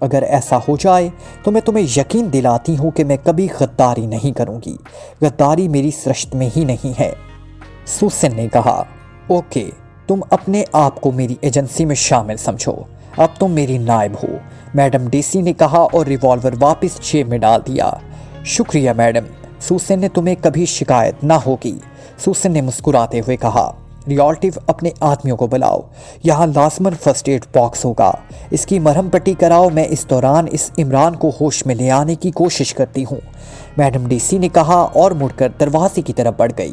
اگر ایسا ہو جائے تو میں تمہیں یقین دلاتی ہوں کہ میں کبھی غداری نہیں کروں گی، غداری میری سرشت میں ہی نہیں ہے۔ سوسن نے کہا، اوکے، تم اپنے آپ کو میری ایجنسی میں شامل سمجھو، اب تم میری نائب ہو، میڈم ڈیسی نے کہا اور ریوالور واپس جیب میں ڈال دیا۔ شکریہ میڈم، سوسن نے تمہیں کبھی شکایت نہ ہوگی، سوسن نے مسکراتے ہوئے کہا۔ ریالٹیو اپنے آدمیوں کو بلاؤ، یہاں لازماً فرسٹ ایڈ باکس ہوگا، اس کی مرہم پٹی کراؤ، میں اس دوران اس عمران کو ہوش میں لے آنے کی کوشش کرتی ہوں، میڈم ڈیسی نے کہا اور مڑ کر دروازے کی طرف بڑھ گئی۔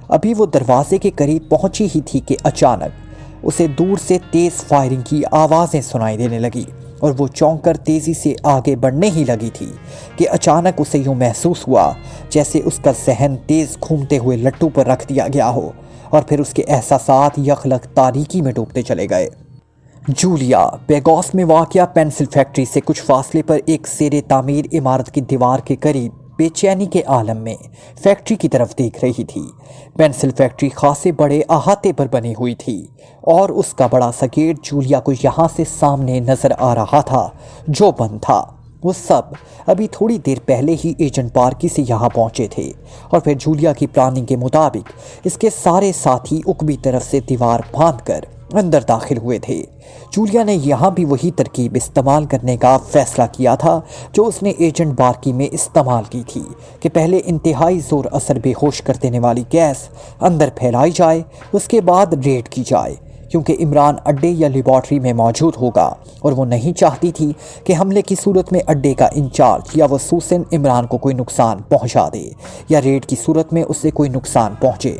ابھی وہ دروازے کے قریب پہنچی ہی تھی کہ اچانک اسے دور سے تیز فائرنگ کی آوازیں سنائی دینے لگی اور وہ چونک کر تیزی سے آگے بڑھنے ہی لگی تھی کہ اچانک اسے یوں محسوس ہوا جیسے اس کا ذہن تیز گھومتے ہوئے لٹو پر رکھ دیا گیا ہو، اور پھر اس کے احساسات یخلق تاریکی میں ڈوبتے چلے گئے۔ جولیا پیگوس میں واقع پینسل فیکٹری سے کچھ فاصلے پر ایک زیر تعمیر عمارت کی دیوار کے قریب بے چینی کے عالم میں فیکٹری کی طرف دیکھ رہی تھی۔ پینسل فیکٹری خاصے بڑے احاطے پر بنی ہوئی تھی اور اس کا بڑا سا گیٹ جولیا کو یہاں سے سامنے نظر آ رہا تھا جو بند تھا۔ وہ سب ابھی تھوڑی دیر پہلے ہی ایجنٹ پارکی سے یہاں پہنچے تھے اور پھر جولیا کی پلاننگ کے مطابق اس کے سارے ساتھی عقبی طرف سے دیوار باندھ کر اندر داخل ہوئے تھے۔ جولیا نے یہاں بھی وہی ترکیب استعمال کرنے کا فیصلہ کیا تھا جو اس نے ایجنٹ بارکی میں استعمال کی تھی کہ پہلے انتہائی زور اثر بے ہوش کر دینے والی گیس اندر پھیلائی جائے، اس کے بعد ریڈ کی جائے، کیونکہ عمران اڈے یا لیبارٹری میں موجود ہوگا اور وہ نہیں چاہتی تھی کہ حملے کی صورت میں اڈے کا انچارج یا وہ سوسن عمران کو کوئی نقصان پہنچا دے یا ریڈ کی صورت میں اسے کوئی نقصان پہنچے۔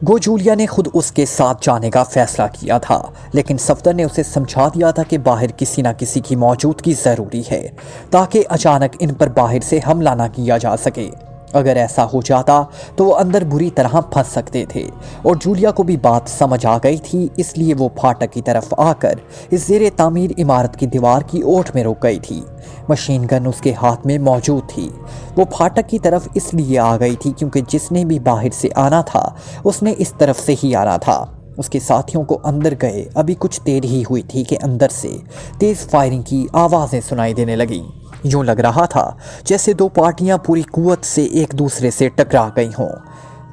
گو جولیا نے خود اس کے ساتھ جانے کا فیصلہ کیا تھا، لیکن صفدر نے اسے سمجھا دیا تھا کہ باہر کسی نہ کسی کی موجودگی ضروری ہے تاکہ اچانک ان پر باہر سے حملہ نہ کیا جا سکے۔ اگر ایسا ہو جاتا تو وہ اندر بری طرح پھنس سکتے تھے، اور جولیا کو بھی بات سمجھ آ گئی تھی، اس لیے وہ پھاٹک کی طرف آ کر اس زیر تعمیر عمارت کی دیوار کی اوٹ میں رک گئی تھی۔ مشین گن اس کے ہاتھ میں موجود تھی۔ وہ پھاٹک کی طرف اس لیے آ گئی تھی کیونکہ جس نے بھی باہر سے آنا تھا اس نے اس طرف سے ہی آنا تھا۔ اس کے ساتھیوں کو اندر گئے ابھی کچھ دیر ہی ہوئی تھی کہ اندر سے تیز فائرنگ کی آوازیں سنائی دینے لگیں۔ یوں لگ رہا تھا جیسے دو پارٹیاں پوری قوت سے ایک دوسرے سے ٹکرا گئی ہوں۔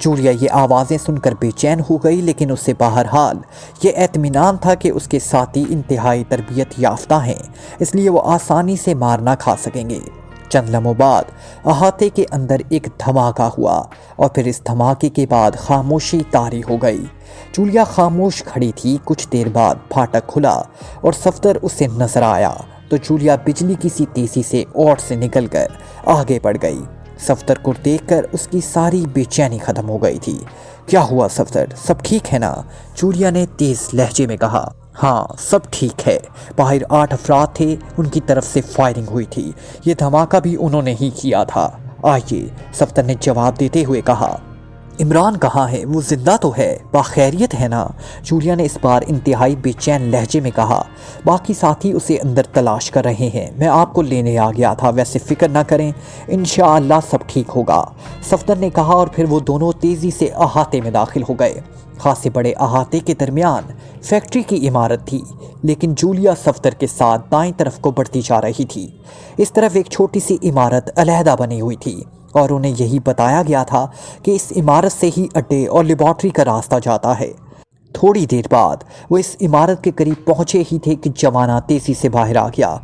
جولیا یہ آوازیں سن کر بے چین ہو گئی، لیکن اس سے بہرحال یہ اطمینان تھا کہ اس کے ساتھی انتہائی تربیت یافتہ ہیں، اس لیے وہ آسانی سے مار نہ کھا سکیں گے۔ چند لمحوں بعد احاطے کے اندر ایک دھماکہ ہوا اور پھر اس دھماکے کے بعد خاموشی طاری ہو گئی۔ جولیا خاموش کھڑی تھی۔ کچھ دیر بعد پھاٹک کھلا اور صفدر اسے نظر آیا تو جولیا بجلی کی سی تیزی سے اوٹ سے نکل کر آگے بڑھ گئی۔ صفدر کو دیکھ کر اس کی ساری بے چینی ختم ہو گئی تھی۔ کیا ہوا صفدر، سب ٹھیک ہے نا؟ جولیا نے تیز لہجے میں کہا۔ ہاں سب ٹھیک ہے، باہر 8 افراد تھے، ان کی طرف سے فائرنگ ہوئی تھی، یہ دھماکہ بھی انہوں نے ہی کیا تھا۔ آئیے، صفدر نے جواب دیتے ہوئے کہا۔ عمران کہاں ہے؟ وہ زندہ تو ہے، باخیریت ہے نا؟ جولیا نے اس بار انتہائی بے چین لہجے میں کہا۔ باقی ساتھی اسے اندر تلاش کر رہے ہیں، میں آپ کو لینے آ گیا تھا، ویسے فکر نہ کریں، انشاءاللہ سب ٹھیک ہوگا، صفدر نے کہا، اور پھر وہ دونوں تیزی سے احاطے میں داخل ہو گئے۔ خاصے بڑے احاطے کے درمیان فیکٹری کی عمارت تھی، لیکن جولیا صفدر کے ساتھ دائیں طرف کو بڑھتی جا رہی تھی۔ اس طرف ایک چھوٹی سی عمارت علیحدہ بنی ہوئی تھی اور انہیں یہی بتایا گیا تھا کہ اس عمارت سے ہی اڈے اور لیبارٹری کا راستہ جاتا ہے۔ تھوڑی دیر بعد وہ اس عمارت کے قریب پہنچے ہی تھے کہ جوانہ تیزی سے باہر آ گیا۔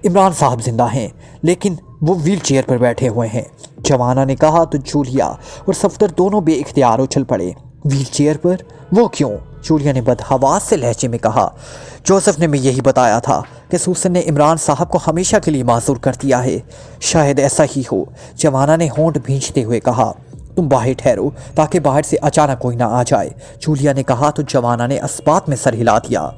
عمران صاحب زندہ ہیں، لیکن وہ ویل چیئر پر بیٹھے ہوئے ہیں، جوانہ نے کہا تو جولیا اور صفدر دونوں بے اختیار اچھل پڑے۔ ویل چیئر پر؟ وہ کیوں؟ جولیا نے بدحواس سے لہجے میں کہا۔ جوزف نے میں یہی بتایا تھا کہ سوسن نے عمران صاحب کو ہمیشہ کے لیے معذور کر دیا ہے، شاید ایسا ہی ہو، جوانہ نے ہونٹ بھینچتے ہوئے کہا۔ تم باہر ٹھہرو تاکہ باہر سے اچانک کوئی نہ آ جائے، جولیا نے کہا تو جوانہ نے اسبات میں سر ہلا دیا۔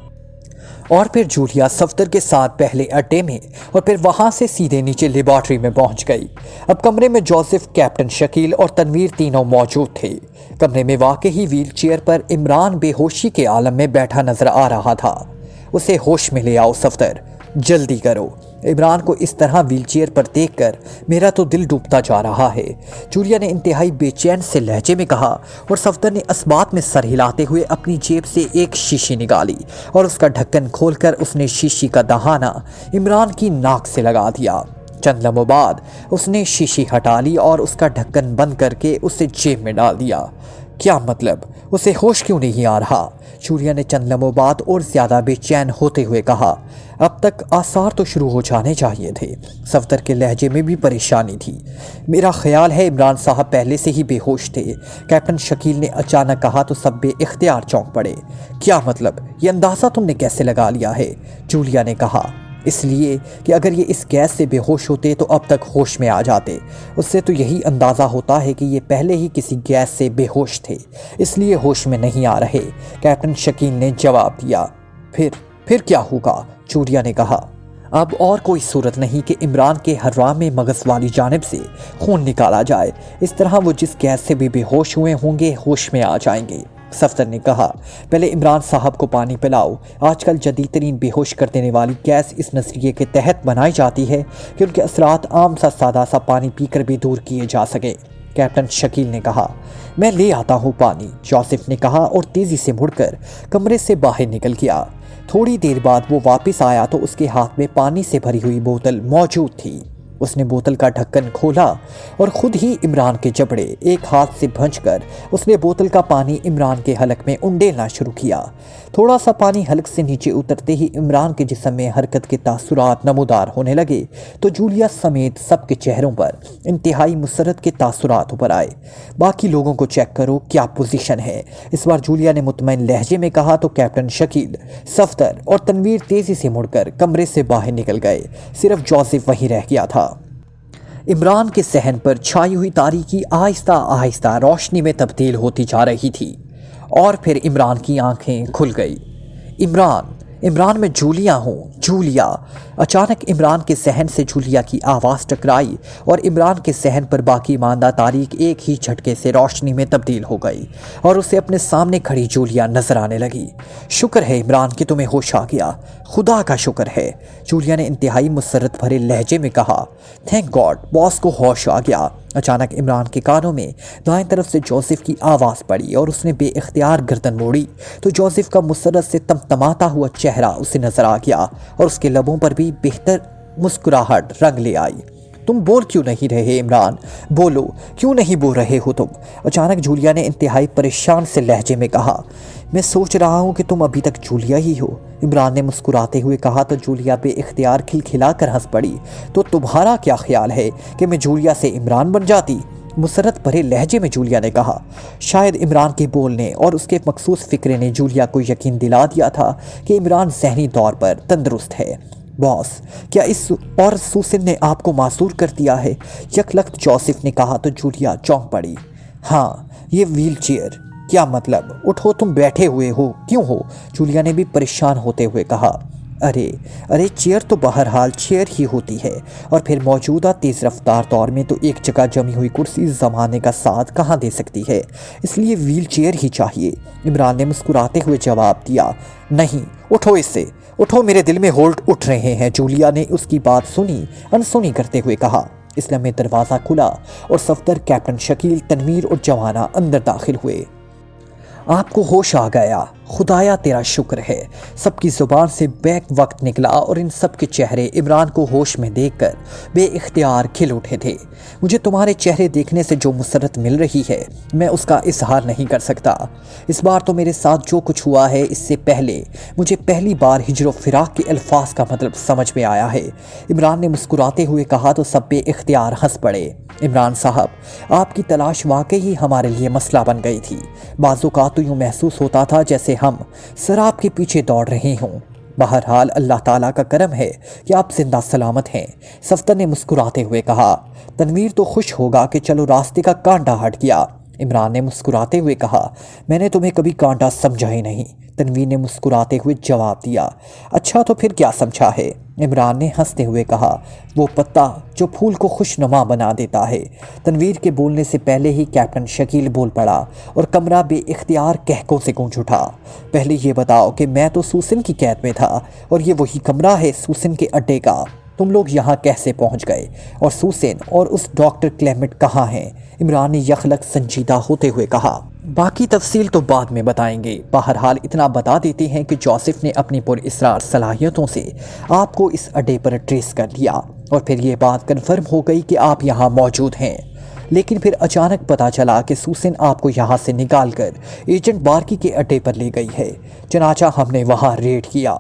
اور پھر جولیا صفدر کے ساتھ پہلے اڈے میں اور پھر وہاں سے سیدھے نیچے لیبارٹری میں پہنچ گئی۔ اب کمرے میں جوزف، کیپٹن شکیل اور تنویر تینوں موجود تھے۔ کمرے میں واقعی ویل چیئر پر عمران بے ہوشی کے عالم میں بیٹھا نظر آ رہا تھا۔ اسے ہوش میں لے آؤ صفدر، جلدی کرو، عمران کو اس طرح ویل چیئر پر دیکھ کر میرا تو دل ڈوبتا جا رہا ہے، جولیا نے انتہائی بے چین سے لہجے میں کہا، اور صفدر نے اسبات میں سر ہلاتے ہوئے اپنی جیب سے ایک شیشی نکالی اور اس کا ڈھکن کھول کر اس نے شیشی کا دہانہ عمران کی ناک سے لگا دیا۔ چند لمحوں بعد اس نے شیشی ہٹا لی اور اس کا ڈھکن بند کر کے اسے جیب میں ڈال دیا۔ کیا مطلب؟ اسے ہوش کیوں نہیں آ رہا؟ جولیا نے چند لمحوں بعد اور زیادہ بے چین ہوتے ہوئے کہا۔ اب تک آثار تو شروع ہو جانے چاہیے تھے۔ صفدر کے لہجے میں بھی پریشانی تھی۔ میرا خیال ہے عمران صاحب پہلے سے ہی بے ہوش تھے، کیپٹن شکیل نے اچانک کہا تو سب بے اختیار چونک پڑے۔ کیا مطلب؟ یہ اندازہ تم نے کیسے لگا لیا ہے؟ جولیا نے کہا۔ اس لیے کہ اگر یہ اس گیس سے بے ہوش ہوتے تو اب تک ہوش میں آ جاتے۔ اس سے تو یہی اندازہ ہوتا ہے کہ یہ پہلے ہی کسی گیس سے بے ہوش تھے، اس لیے ہوش میں نہیں آ رہے، کیپٹن شکیل نے جواب دیا۔ پھر کیا ہوگا؟ جولیا نے کہا۔ اب اور کوئی صورت نہیں کہ عمران کے حرام میں مغز والی جانب سے خون نکالا جائے، اس طرح وہ جس گیس سے بھی بے ہوش ہوئے ہوں گے ہوش میں آ جائیں گے۔ صفدر نے کہا، پہلے عمران صاحب کو پانی پلاؤ۔ آج کل جدید ترین بے ہوش کر دینے والی گیس اس نظریے کے تحت بنائی جاتی ہے کہ ان کے اثرات عام سا سادہ سا پانی پی کر بھی دور کیے جا سکیں۔ کیپٹن شکیل نے کہا۔ میں لے آتا ہوں پانی، جوزف نے کہا اور تیزی سے مڑ کر کمرے سے باہر نکل گیا۔ تھوڑی دیر بعد وہ واپس آیا تو اس کے ہاتھ میں پانی سے بھری ہوئی بوتل موجود تھی۔ اس نے بوتل کا ڈھکن کھولا اور خود ہی عمران کے جبڑے ایک ہاتھ سے بھنج کر اس نے بوتل کا پانی عمران کے حلق میں انڈیلنا شروع کیا۔ تھوڑا سا پانی حلق سے نیچے اترتے ہی عمران کے جسم میں حرکت کے تاثرات نمودار ہونے لگے تو جولیا سمیت سب کے چہروں پر انتہائی مسرت کے تاثرات ابھر آئے۔ باقی لوگوں کو چیک کرو کیا پوزیشن ہے، اس بار جولیا نے مطمئن لہجے میں کہا تو کیپٹن شکیل، صفدر اور تنویر تیزی سے مڑ کر کمرے سے باہر نکل گئے، صرف جوزف وہیں رہ گیا تھا۔ عمران کے صحن پر چھائی ہوئی تاریکی آہستہ آہستہ روشنی میں تبدیل ہوتی جا رہی تھی اور پھر عمران کی آنکھیں کھل گئی۔ عمران میں جولیا ہوں، جولیا۔ اچانک عمران کے صحن سے جولیا کی آواز ٹکرائی اور عمران کے صحن پر باقی ماندہ تاریک ایک ہی جھٹکے سے روشنی میں تبدیل ہو گئی اور اسے اپنے سامنے کھڑی جولیا نظر آنے لگی۔ شکر ہے عمران کہ تمہیں ہوش آ گیا، خدا کا شکر ہے، جولیا نے انتہائی مسرت بھرے لہجے میں کہا۔ تھینک گاڈ، باس کو ہوش آ گیا۔ اچانک عمران کے کانوں میں دائیں طرف سے جوزف کی آواز پڑی اور اس نے بے اختیار گردن موڑی تو جوزف کا مسرت سے تمتماتا ہوا چہرہ اسے نظر آ گیا اور اس کے لبوں پر بھی بہتر مسکراہٹ رنگ لے آئی۔ تم بول کیوں نہیں رہے عمران؟ بولو، کیوں نہیں بول رہے ہو تم؟ اچانک جولیا نے انتہائی پریشان سے لہجے میں کہا۔ میں سوچ رہا ہوں کہ تم ابھی تک جولیا ہی ہو، عمران نے مسکراتے ہوئے کہا تو جولیا بے اختیار کھلکھلا کر ہنس پڑی۔ تو تمہارا کیا خیال ہے کہ میں جولیا سے عمران بن جاتی؟ مسرت بھرے لہجے میں جولیا نے کہا۔ شاید عمران کے بولنے اور اس کے مخصوص فکرے نے جولیا کو یقین دلا دیا تھا کہ عمران ذہنی طور پر تندرست ہے۔ باس، کیا اس اور سوسن نے آپ کو معذور کر دیا ہے؟ یک لخت جوزف نے کہا تو جولیا چونک پڑی۔ ہاں، یہ ویل چیئر۔ کیا مطلب؟ اٹھو، تم بیٹھے ہوئے ہو کیوں ہو؟ جولیا نے بھی پریشان ہوتے ہوئے کہا۔ ارے چیئر تو بہرحال چیئر ہی ہوتی ہے، اور پھر موجودہ تیز رفتار دور میں تو ایک جگہ جمی ہوئی کرسی زمانے کا ساتھ کہاں دے سکتی ہے، اس لیے ویل چیئر ہی چاہیے، عمران نے مسکراتے ہوئے جواب دیا۔ نہیں، اٹھو اس سے، اٹھو، میرے دل میں ہولٹ اٹھ رہے ہیں، جولیا نے اس کی بات سنی انسنی کرتے ہوئے کہا۔ اس لمحے دروازہ کھلا اور صفدر، کیپٹن شکیل، تنویر اور جوانا اندر داخل ہوئے۔ آپ کو ہوش آ گیا، خدایا تیرا شکر ہے، سب کی زبان سے بیک وقت نکلا اور ان سب کے چہرے عمران کو ہوش میں دیکھ کر بے اختیار کھل اٹھے تھے۔ مجھے تمہارے چہرے دیکھنے سے جو مسرت مل رہی ہے میں اس کا اظہار نہیں کر سکتا۔ اس بار تو میرے ساتھ جو کچھ ہوا ہے اس سے پہلے مجھے پہلی بار ہجر و فراق کے الفاظ کا مطلب سمجھ میں آیا ہے، عمران نے مسکراتے ہوئے کہا تو سب بے اختیار ہنس پڑے۔ عمران صاحب، آپ کی تلاش واقعی ہمارے لیے مسئلہ بن گئی تھی، بعض اوقات تو یوں محسوس ہوتا تھا جیسے ہم سراب کے پیچھے دوڑ رہے ہوں۔ بہرحال اللہ تعالیٰ کا کرم ہے کہ آپ زندہ سلامت ہیں، صفدر نے مسکراتے ہوئے کہا۔ تنویر تو خوش ہوگا کہ چلو راستے کا کانٹا ہٹ گیا، عمران نے مسکراتے ہوئے کہا۔ میں نے تمہیں کبھی کانٹا سمجھا ہی نہیں، تنویر نے مسکراتے ہوئے جواب دیا۔ اچھا تو پھر کیا سمجھا ہے؟ عمران نے ہنستے ہوئے کہا۔ وہ پتا جو پھول کو خوشنما بنا دیتا ہے۔ تنویر کے بولنے سے پہلے ہی کیپٹن شکیل بول پڑا اور کمرہ بے اختیار کہکوں سے گونج اٹھا۔ پہلے یہ بتاؤ کہ میں تو سوسن کی قید میں تھا اور یہ وہی کمرہ ہے سوسن کے اڈے کا، تم لوگ یہاں کیسے پہنچ گئے اور سوسن اور اس ڈاکٹر کلیمٹ کہاں ہیں؟ عمران نے یخلق سنجیدہ ہوتے ہوئے کہا۔ باقی تفصیل تو بعد میں بتائیں گے، بہرحال اتنا بتا دیتے ہیں کہ جوزف نے اپنی پراسرار صلاحیتوں سے آپ کو اس اڈے پر ٹریس کر لیا اور پھر یہ بات کنفرم ہو گئی کہ آپ یہاں موجود ہیں، لیکن پھر اچانک پتہ چلا کہ سوسن آپ کو یہاں سے نکال کر ایجنٹ بارکی کے اڈے پر لے گئی ہے۔ چنانچہ ہم نے وہاں ریڈ کیا،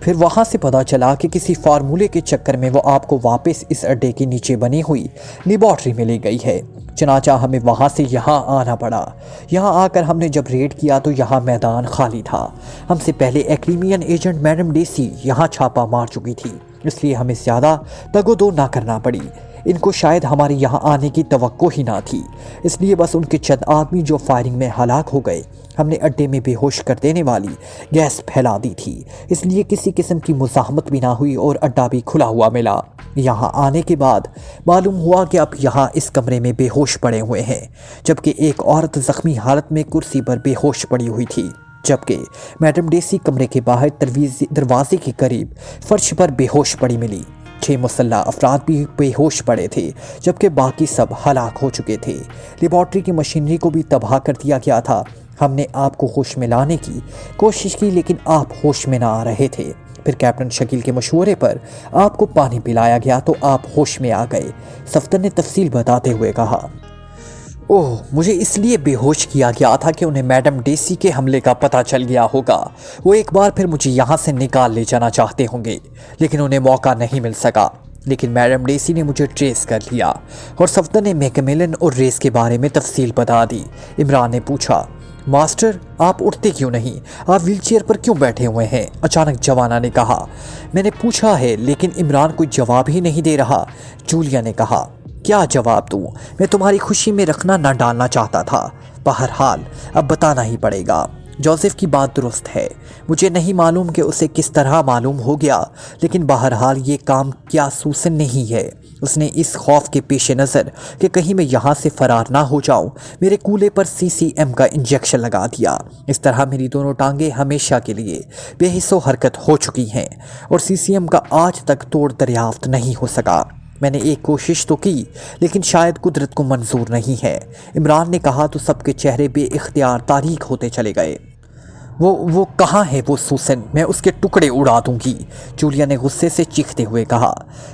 پھر وہاں سے پتہ چلا کہ کسی فارمولے کے چکر میں وہ آپ کو واپس اس اڈے کے نیچے بنی ہوئی لیبارٹری میں لے گئی ہے۔ چنانچہ ہمیں وہاں سے یہاں آنا پڑا۔ یہاں آ کر ہم نے جب ریڈ کیا تو یہاں میدان خالی تھا۔ ہم سے پہلے ایکلیمین ایجنٹ میڈم ڈیسی یہاں چھاپا مار چکی تھی، اس لیے ہمیں زیادہ تگ و دو نہ کرنا پڑی۔ ان کو شاید ہمارے یہاں آنے کی توقع ہی نہ تھی، اس لیے بس ان کے چند آدمی جو فائرنگ میں ہلاک ہو گئے، ہم نے اڈے میں بے ہوش کر دینے والی گیس پھیلا دی تھی، اس لیے کسی قسم کی مزاحمت بھی نہ ہوئی اور اڈا بھی کھلا ہوا ملا۔ یہاں آنے کے بعد معلوم ہوا کہ آپ یہاں اس کمرے میں بے ہوش پڑے ہوئے ہیں، جبکہ ایک عورت زخمی حالت میں کرسی پر بے ہوش پڑی ہوئی تھی، جبکہ میڈم ڈیسی کمرے کے باہر دروازے کے قریب فرش پر بے ہوش پڑی ملی۔ 6 مسلح افراد بھی بے ہوش پڑے تھے، جبکہ باقی سب ہلاک ہو چکے تھے۔ لیبارٹری کی مشینری کو بھی تباہ کر دیا گیا تھا۔ ہم نے آپ کو ہوش میں لانے کی کوشش کی، لیکن آپ ہوش میں نہ آ رہے تھے۔ پھر کیپٹن شکیل کے مشورے پر آپ کو پانی پلایا گیا تو آپ ہوش میں آ گئے، صفدر نے تفصیل بتاتے ہوئے کہا۔ اوہ، مجھے اس لیے بے ہوش کیا گیا تھا کہ انہیں میڈم ڈیسی کے حملے کا پتہ چل گیا ہوگا۔ وہ ایک بار پھر مجھے یہاں سے نکال لے جانا چاہتے ہوں گے، لیکن انہیں موقع نہیں مل سکا۔ لیکن میڈم ڈیسی نے مجھے ٹریس کر لیا، اور صفدر نے میکمیلن اور ریس کے بارے میں تفصیل بتا دی۔ عمران نے پوچھا، ماسٹر آپ اٹھتے کیوں نہیں؟ آپ ویل چیئر پر کیوں بیٹھے ہوئے ہیں؟ اچانک جوانا نے کہا۔ میں نے پوچھا ہے، لیکن عمران کوئی جواب ہی نہیں دے رہا۔ جولیا نے کہا، کیا جواب دوں؟ میں تمہاری خوشی میں رکھنا نہ ڈالنا چاہتا تھا، بہرحال اب بتانا ہی پڑے گا۔ جوزف کی بات درست ہے، مجھے نہیں معلوم کہ اسے کس طرح معلوم ہو گیا، لیکن بہرحال یہ کام کیا سوسن نہیں ہے۔ اس نے اس خوف کے پیش نظر کہ کہیں میں یہاں سے فرار نہ ہو جاؤں، میرے کولے پر CCM کا انجیکشن لگا دیا۔ اس طرح میری دونوں ٹانگیں ہمیشہ کے لیے بے حس و حرکت ہو چکی ہیں، اور CCM کا آج تک توڑ دریافت نہیں ہو سکا۔ میں نے ایک کوشش تو کی، لیکن شاید قدرت کو منظور نہیں ہے۔ عمران نے کہا تو سب کے چہرے بے اختیار تاریک ہوتے چلے گئے۔ وہ کہاں ہے وہ سوسن؟ میں اس کے ٹکڑے اڑا دوں گی، جولیا نے غصے سے چیختے ہوئے کہا۔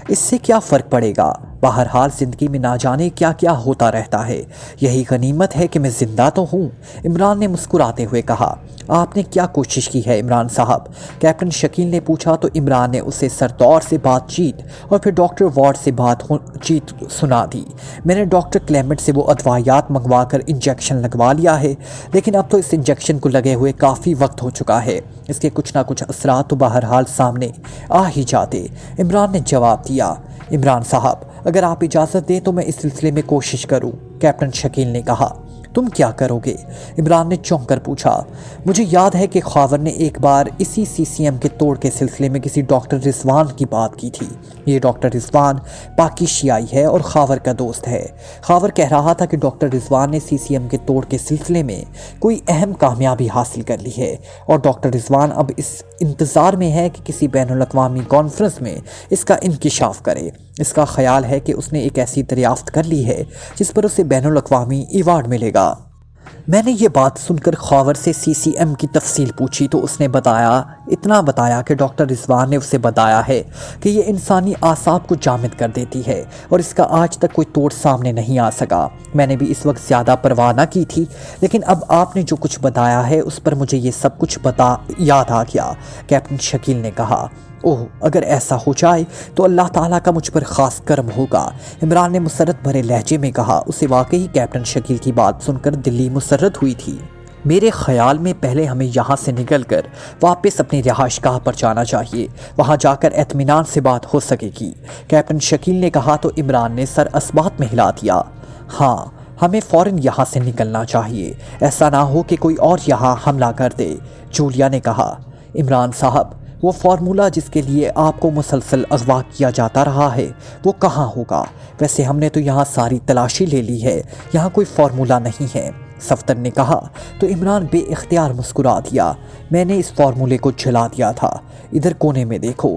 اس سے کیا فرق پڑے گا؟ بہرحال زندگی میں نہ جانے کیا کیا ہوتا رہتا ہے، یہی غنیمت ہے کہ میں زندہ تو ہوں، عمران نے مسکراتے ہوئے کہا۔ آپ نے کیا کوشش کی ہے عمران صاحب؟ کیپٹن شکیل نے پوچھا تو عمران نے اسے سرتور سے بات چیت اور پھر ڈاکٹر وارڈ سے بات چیت سنا دی۔ میں نے ڈاکٹر کلیمٹ سے وہ ادویات منگوا کر انجیکشن لگوا لیا ہے، لیکن اب تو اس انجیکشن کو لگے ہوئے کافی وقت ہو چکا ہے، اس کے کچھ نہ کچھ اثرات تو بہرحال سامنے آ ہی جاتے، عمران نے جواب دیا۔ عمران صاحب اگر آپ اجازت دیں تو میں اس سلسلے میں کوشش کروں، کیپٹن شکیل نے کہا۔ تم کیا کرو گے؟ عمران نے چونک کر پوچھا۔ مجھے یاد ہے کہ خاور نے ایک بار اسی CCM کے توڑ کے سلسلے میں کسی ڈاکٹر رضوان کی بات کی تھی۔ یہ ڈاکٹر رضوان پاکی شیعی ہے اور خاور کا دوست ہے۔ خاور کہہ رہا تھا کہ ڈاکٹر رضوان نے CCM کے توڑ کے سلسلے میں کوئی اہم کامیابی حاصل کر لی ہے، اور ڈاکٹر رضوان اب اس انتظار میں ہے کہ کسی بین الاقوامی کانفرنس میں اس کا انکشاف کرے۔ اس کا خیال ہے کہ اس نے ایک ایسی دریافت کر لی ہے جس پر اسے بین الاقوامی ایوارڈ ملے گا۔ میں نے یہ بات سن کر خاور سے CCM کی تفصیل پوچھی تو اس نے اتنا بتایا کہ ڈاکٹر رضوان نے اسے بتایا ہے کہ یہ انسانی اعصاب کو جامد کر دیتی ہے، اور اس کا آج تک کوئی توڑ سامنے نہیں آ سکا۔ میں نے بھی اس وقت زیادہ پرواہ نہ کی تھی، لیکن اب آپ نے جو کچھ بتایا ہے اس پر مجھے یہ سب کچھ یاد آ گیا، کیپٹن شکیل نے کہا۔ اوہ، اگر ایسا ہو جائے تو اللہ تعالیٰ کا مجھ پر خاص کرم ہوگا، عمران نے مسرت بھرے لہجے میں کہا۔ اسے واقعی کیپٹن شکیل کی بات سن کر دلی مسرت ہوئی تھی۔ میرے خیال میں پہلے ہمیں یہاں سے نکل کر واپس اپنی رہائش گاہ پر جانا چاہیے، وہاں جا کر اطمینان سے بات ہو سکے گی، کیپٹن شکیل نے کہا تو عمران نے سر اسبات میں ہلا دیا۔ ہاں، ہمیں فوراً یہاں سے نکلنا چاہیے، ایسا نہ ہو کہ کوئی اور یہاں حملہ کر دے، جولیا نے کہا۔ عمران صاحب وہ فارمولہ جس کے لیے آپ کو مسلسل اغوا کیا جاتا رہا ہے وہ کہاں ہوگا؟ ویسے ہم نے تو یہاں ساری تلاشی لے لی ہے، یہاں کوئی فارمولہ نہیں ہے، صفدر نے کہا تو عمران بے اختیار مسکرا دیا۔ میں نے اس فارمولے کو جلا دیا تھا، ادھر کونے میں دیکھو،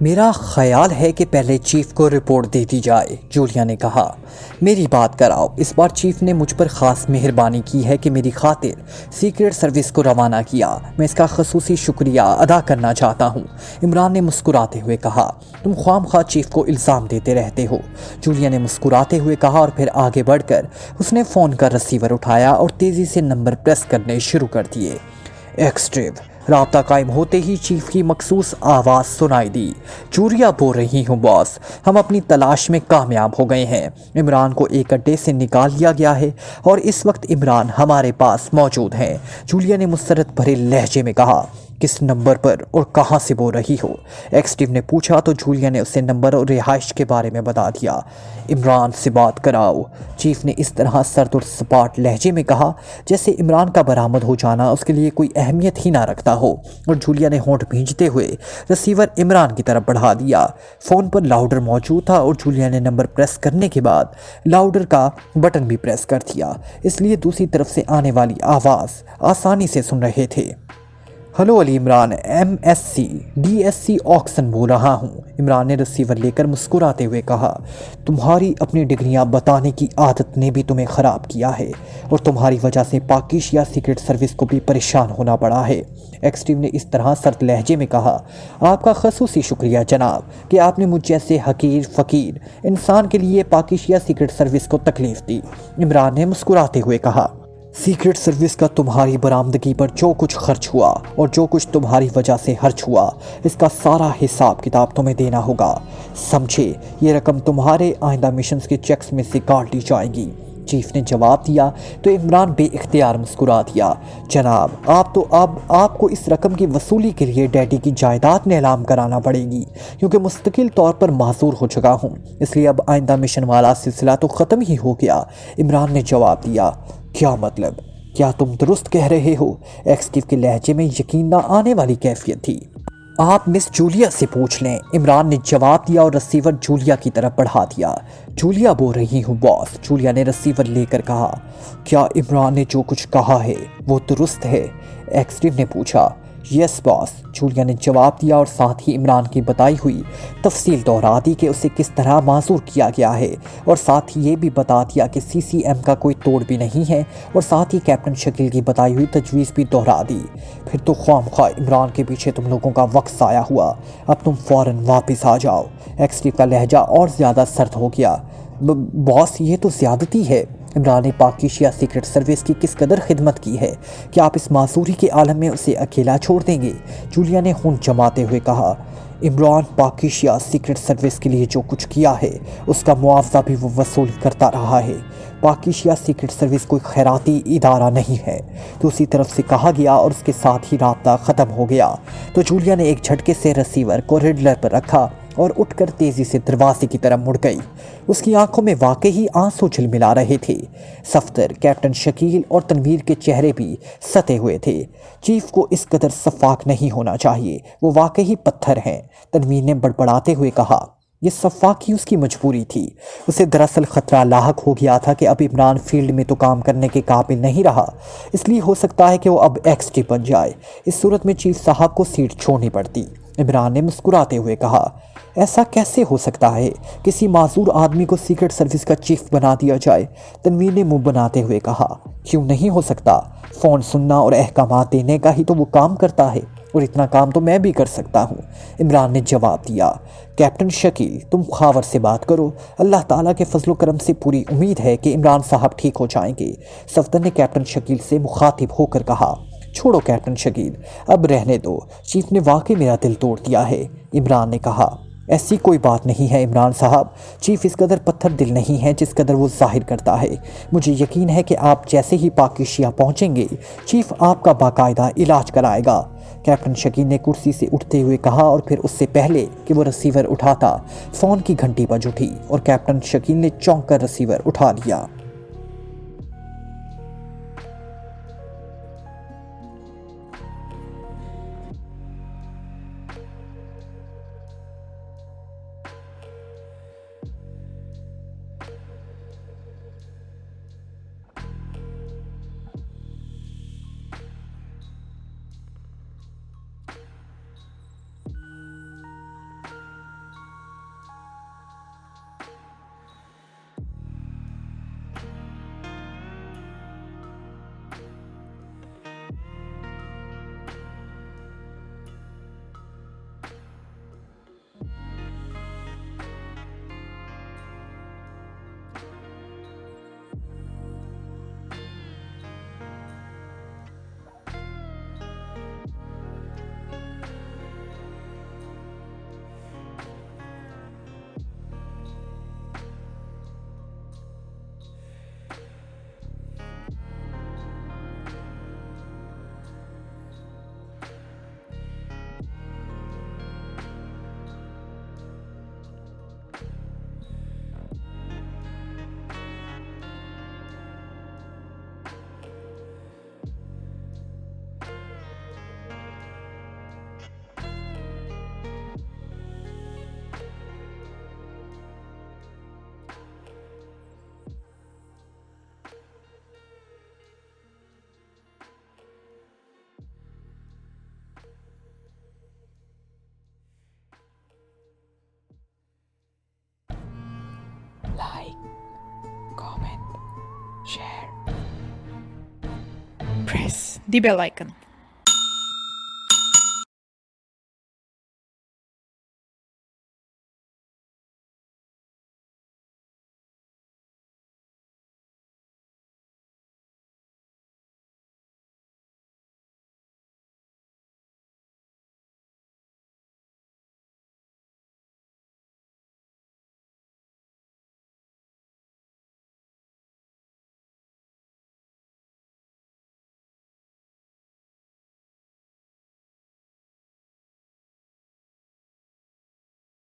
میرا خیال ہے کہ پہلے چیف کو رپورٹ دے دی جائے، جولیا نے کہا۔ میری بات کراؤ۔ اس بار چیف نے مجھ پر خاص مہربانی کی ہے کہ میری خاطر سیکریٹ سروس کو روانہ کیا۔ میں اس کا خصوصی شکریہ ادا کرنا چاہتا ہوں، عمران نے مسکراتے ہوئے کہا۔ تم خواہ مخواہ چیف کو الزام دیتے رہتے ہو، جولیا نے مسکراتے ہوئے کہا، اور پھر آگے بڑھ کر اس نے فون کا ریسیور اٹھایا اور تیزی سے نمبر پریس کرنے شروع کر دیے۔ ایکسٹریو۔ رابطہ قائم ہوتے ہی چیف کی مخصوص آواز سنائی دی۔ جولیا بول رہی ہوں باس، ہم اپنی تلاش میں کامیاب ہو گئے ہیں۔ عمران کو ایک اڈے سے نکال لیا گیا ہے اور اس وقت عمران ہمارے پاس موجود ہیں، جولیا نے مسرت بھرے لہجے میں کہا۔ کس نمبر پر اور کہاں سے بول رہی ہو؟ ایکسٹیو نے پوچھا تو جولیا نے اسے نمبر اور رہائش کے بارے میں بتا دیا۔ عمران سے بات کراؤ، چیف نے اس طرح سرد اور سپاٹ لہجے میں کہا جیسے عمران کا برآمد ہو جانا اس کے لیے کوئی اہمیت ہی نہ رکھتا ہو، اور جولیا نے ہونٹ بھینجتے ہوئے ریسیور عمران کی طرف بڑھا دیا۔ فون پر لاؤڈر موجود تھا اور جولیا نے نمبر پریس کرنے کے بعد لاؤڈر کا بٹن بھی پریس کر دیا، اس لیے دوسری طرف سے آنے والی آواز آسانی سے سن رہے تھے۔ ہلو علی عمران، MSc آکسن بول رہا ہوں، عمران نے ریسیور لے کر مسکراتے ہوئے کہا۔ تمہاری اپنی ڈگریاں بتانے کی عادت نے بھی تمہیں خراب کیا ہے اور تمہاری وجہ سے پاکیشیا سیکرٹ سروس کو بھی پریشان ہونا پڑا ہے، ایکسٹیو نے اس طرح سرد لہجے میں کہا۔ آپ کا خصوصی شکریہ جناب کہ آپ نے مجھ جیسے حقیر فقیر انسان کے لیے پاکیشیا سیکرٹ سروس کو تکلیف دی، عمران نے مسکراتے ہوئے کہا۔ سیکرٹ سروس کا تمہاری برآمدگی پر جو کچھ خرچ ہوا اور جو کچھ تمہاری وجہ سے خرچ ہوا، اس کا سارا حساب کتاب تمہیں دینا ہوگا، سمجھے؟ یہ رقم تمہارے آئندہ مشنز کے چیکس میں سے کاٹ لی جائے گی، چیف نے جواب دیا تو عمران بے اختیار مسکرا دیا۔ جناب، آپ کو اس رقم کی وصولی کے لیے ڈیڈی کی جائیداد نیلام کرانا پڑے گی، کیونکہ مستقل طور پر معذور ہو چکا ہوں، اس لیے اب آئندہ مشن والا سلسلہ تو ختم ہی ہو گیا، عمران نے جواب دیا۔ کیا مطلب؟ کیا تم درست کہہ رہے ہو؟ ایکسٹیو کے لہجے میں یقین نہ آنے والی کیفیت تھی۔ آپ مس جولیا سے پوچھ لیں، عمران نے جواب دیا اور ریسیور جولیا کی طرف بڑھا دیا۔ جولیا بول رہی ہوں باس، جولیا نے ریسیور لے کر کہا۔ کیا عمران نے جو کچھ کہا ہے وہ درست ہے؟ ایکسٹیو نے پوچھا۔ یس باس، جولیا نے جواب دیا اور ساتھ ہی عمران کی بتائی ہوئی تفصیل دہرا دی کہ اسے کس طرح معذور کیا گیا ہے، اور ساتھ ہی یہ بھی بتا دیا کہ CCM کا کوئی توڑ بھی نہیں ہے، اور ساتھ ہی کیپٹن شکیل کی بتائی ہوئی تجویز بھی دہرا دی۔ پھر تو خواہ مخواہ عمران کے پیچھے تم لوگوں کا وقت ضائع ہوا، اب تم فوراً واپس آ جاؤ۔ ایکسٹیو کا لہجہ اور زیادہ سرد ہو گیا۔ باس، یہ تو زیادتی ہے، عمران نے پاکیشیا سیکرٹ سروس کی کس قدر خدمت کی ہے کہ آپ اس معذوری کے عالم میں اسے اکیلا چھوڑ دیں گے، جولیا نے ہونٹ جماتے ہوئے کہا۔ عمران پاکیشیا سیکرٹ سروس کے لیے جو کچھ کیا ہے اس کا معاوضہ بھی وہ وصول کرتا رہا ہے، پاکیشیا سیکرٹ سروس کوئی خیراتی ادارہ نہیں ہے، دوسری طرف سے کہا گیا، اور اس کے ساتھ ہی رابطہ ختم ہو گیا تو جولیا نے ایک جھٹکے سے ریسیور کو ریڈلر پر رکھا اور اٹھ کر تیزی سے دروازے کی طرف مڑ گئی۔ اس کی آنکھوں میں واقعی آنسو جھلملا رہے تھے۔ صفدر، کیپٹن شکیل اور تنویر کے چہرے بھی ستے ہوئے تھے۔ چیف کو اس قدر شفاق نہیں ہونا چاہیے، وہ واقعی پتھر ہیں، تنویر نے بڑبڑاتے ہوئے کہا۔ یہ شفاقی اس کی مجبوری تھی، اسے دراصل خطرہ لاحق ہو گیا تھا کہ اب عمران فیلڈ میں تو کام کرنے کے قابل نہیں رہا، اس لیے ہو سکتا ہے کہ وہ اب ایکسٹی بن جائے، اس صورت میں چیف صاحب کو سیٹ چھوڑنی پڑتی، عمران نے مسکراتے ہوئے کہا۔ ایسا کیسے ہو سکتا ہے؟ کسی معذور آدمی کو سیکرٹ سروس کا چیف بنا دیا جائے، تنویر نے منہ بناتے ہوئے کہا۔ کیوں نہیں ہو سکتا؟ فون سننا اور احکامات دینے کا ہی تو وہ کام کرتا ہے، اور اتنا کام تو میں بھی کر سکتا ہوں، عمران نے جواب دیا۔ کیپٹن شکیل، تم خاور سے بات کرو، اللہ تعالیٰ کے فضل و کرم سے پوری امید ہے کہ عمران صاحب ٹھیک ہو جائیں گے، صفدر نے کیپٹن شکیل سے مخاطب ہو کر کہا۔ چھوڑو کیپٹن شکیل، اب رہنے دو، چیف نے واقعی میرا دل توڑ دیا ہے، عمران نے کہا۔ ایسی کوئی بات نہیں ہے عمران صاحب، چیف اس قدر پتھر دل نہیں ہے جس قدر وہ ظاہر کرتا ہے، مجھے یقین ہے کہ آپ جیسے ہی پاکیشیا پہنچیں گے چیف آپ کا باقاعدہ علاج کرائے گا، کیپٹن شکیل نے کرسی سے اٹھتے ہوئے کہا، اور پھر اس سے پہلے کہ وہ ریسیور اٹھاتا فون کی گھنٹی بج اٹھی اور کیپٹن شکیل نے چونک کر ریسیور اٹھا لیا۔ press the bell icon